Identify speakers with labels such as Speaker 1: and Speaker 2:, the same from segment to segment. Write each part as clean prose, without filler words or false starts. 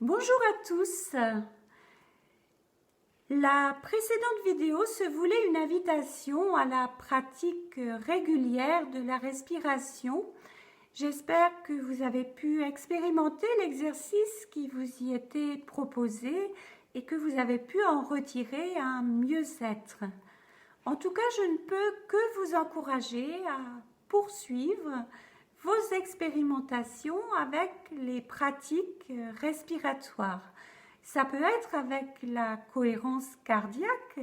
Speaker 1: Bonjour à tous. La précédente vidéo se voulait une invitation à la pratique régulière de la respiration. J'espère que vous avez pu expérimenter l'exercice qui vous y était proposé et que vous avez pu en retirer un mieux-être. En tout cas, je ne peux que vous encourager à poursuivre vos expérimentations avec les pratiques respiratoires. Ça peut être avec la cohérence cardiaque,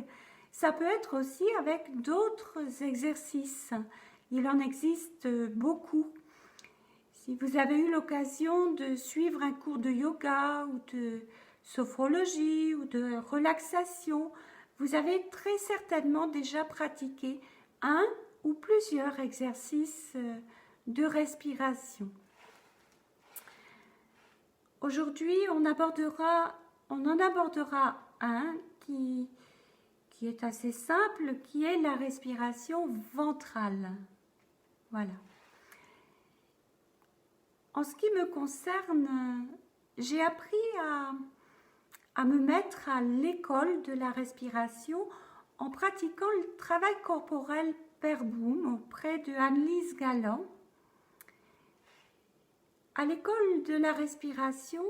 Speaker 1: ça peut être aussi avec d'autres exercices. Il en existe beaucoup. Si vous avez eu l'occasion de suivre un cours de yoga ou de sophrologie ou de relaxation, vous avez très certainement déjà pratiqué un ou plusieurs exercices de respiration. Aujourd'hui, on en abordera un qui est assez simple, qui est la respiration ventrale. Voilà. En ce qui me concerne, j'ai appris à me mettre à l'école de la respiration en pratiquant le travail corporel Per Boom auprès de Anne-Lise Galland. À l'école de la respiration,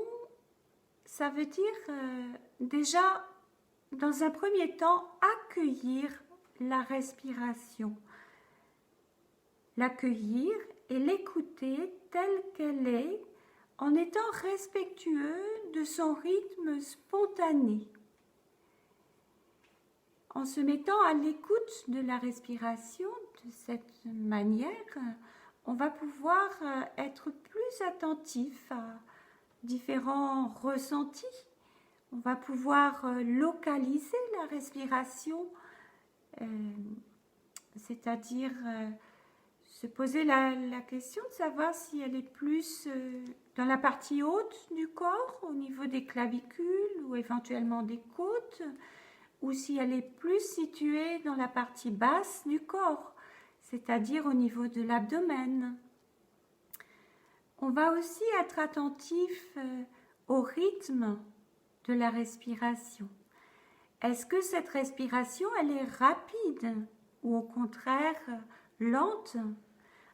Speaker 1: ça veut dire déjà, dans un premier temps, accueillir la respiration. L'accueillir et l'écouter telle qu'elle est, en étant respectueux de son rythme spontané. En se mettant à l'écoute de la respiration de cette manière, on va pouvoir être plus attentif à différents ressentis. On va pouvoir localiser la respiration, c'est-à-dire se poser la question de savoir si elle est plus dans la partie haute du corps, au niveau des clavicules ou éventuellement des côtes, ou si elle est plus située dans la partie basse du corps, c'est-à-dire au niveau de l'abdomen. On va aussi être attentif au rythme de la respiration. Est-ce que cette respiration, elle est rapide ou au contraire lente,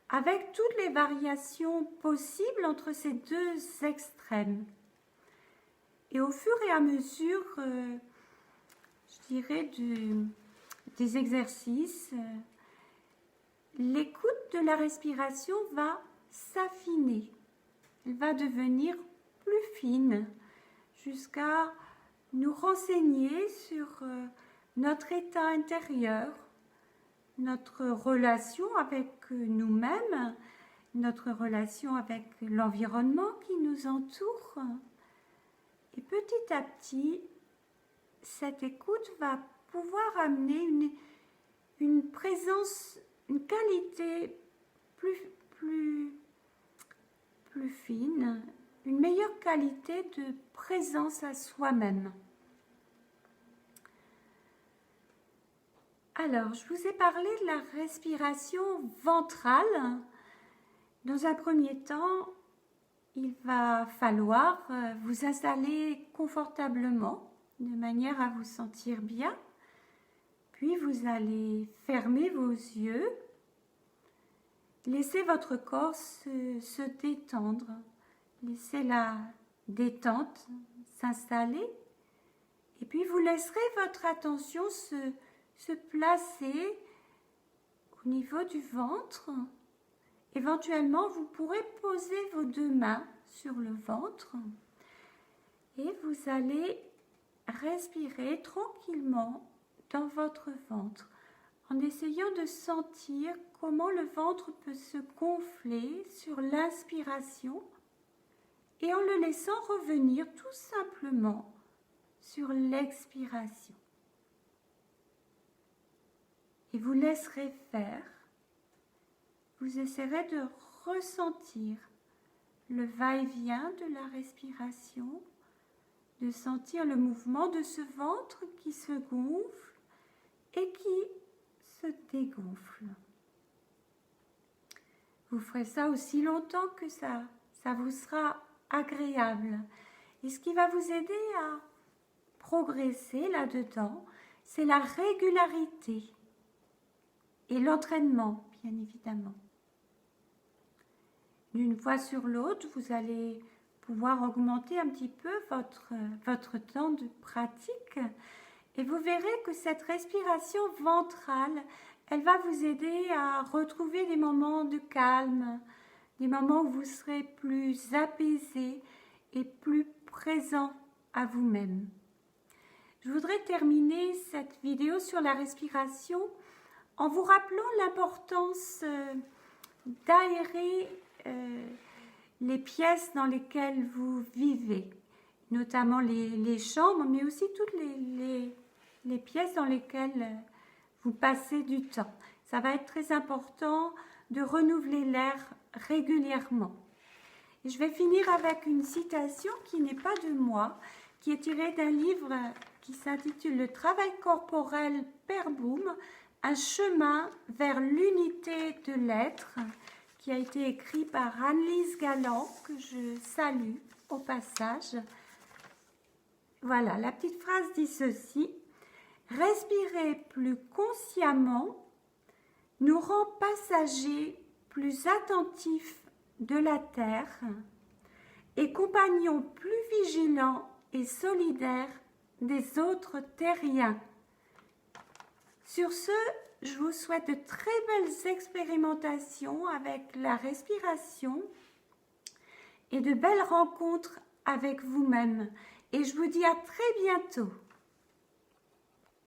Speaker 1: avec toutes les variations possibles entre ces deux extrêmes? Et au fur et à mesure, je dirais, des exercices, l'écoute de la respiration va s'affiner. Elle va devenir plus fine jusqu'à nous renseigner sur notre état intérieur, notre relation avec nous-mêmes, notre relation avec l'environnement qui nous entoure. Et petit à petit, cette écoute va pouvoir amener une présence, une qualité plus fine, une meilleure qualité de présence à soi-même. Alors, je vous ai parlé de la respiration ventrale. Dans un premier temps, il va falloir vous installer confortablement, de manière à vous sentir bien. Puis, vous allez fermer vos yeux. Laissez votre corps se détendre. Laissez la détente s'installer. Et puis, vous laisserez votre attention se placer au niveau du ventre. Éventuellement, vous pourrez poser vos deux mains sur le ventre et vous allez respirer tranquillement dans votre ventre en essayant de sentir comment le ventre peut se gonfler sur l'inspiration et en le laissant revenir tout simplement sur l'expiration. Et vous laisserez faire. Vous essaierez de ressentir le va-et-vient de la respiration, de sentir le mouvement de ce ventre qui se gonfle et qui se dégonfle. Vous ferez ça aussi longtemps que ça vous sera agréable. Et ce qui va vous aider à progresser là-dedans, c'est la régularité et l'entraînement, bien évidemment. D'une fois sur l'autre, vous allez pouvoir augmenter un petit peu votre temps de pratique et vous verrez que cette respiration ventrale, elle va vous aider à retrouver des moments de calme, des moments où vous serez plus apaisé et plus présent à vous-même. Je voudrais terminer cette vidéo sur la respiration en vous rappelant l'importance d'aérer les pièces dans lesquelles vous vivez, notamment les chambres, mais aussi toutes les pièces dans lesquelles vous passez du temps. Ça va être très important de renouveler l'air régulièrement. Et je vais finir avec une citation qui n'est pas de moi, qui est tirée d'un livre qui s'intitule « Le travail corporel Per Boom, un chemin vers l'unité de l'être », qui a été écrit par Anne-Lise Galland, que je salue au passage. Voilà, la petite phrase dit ceci: « Respirer plus consciemment nous rend passagers plus attentifs de la terre et compagnons plus vigilants et solidaires des autres terriens. » Sur ce, je vous souhaite de très belles expérimentations avec la respiration et de belles rencontres avec vous-même. Et je vous dis à très bientôt.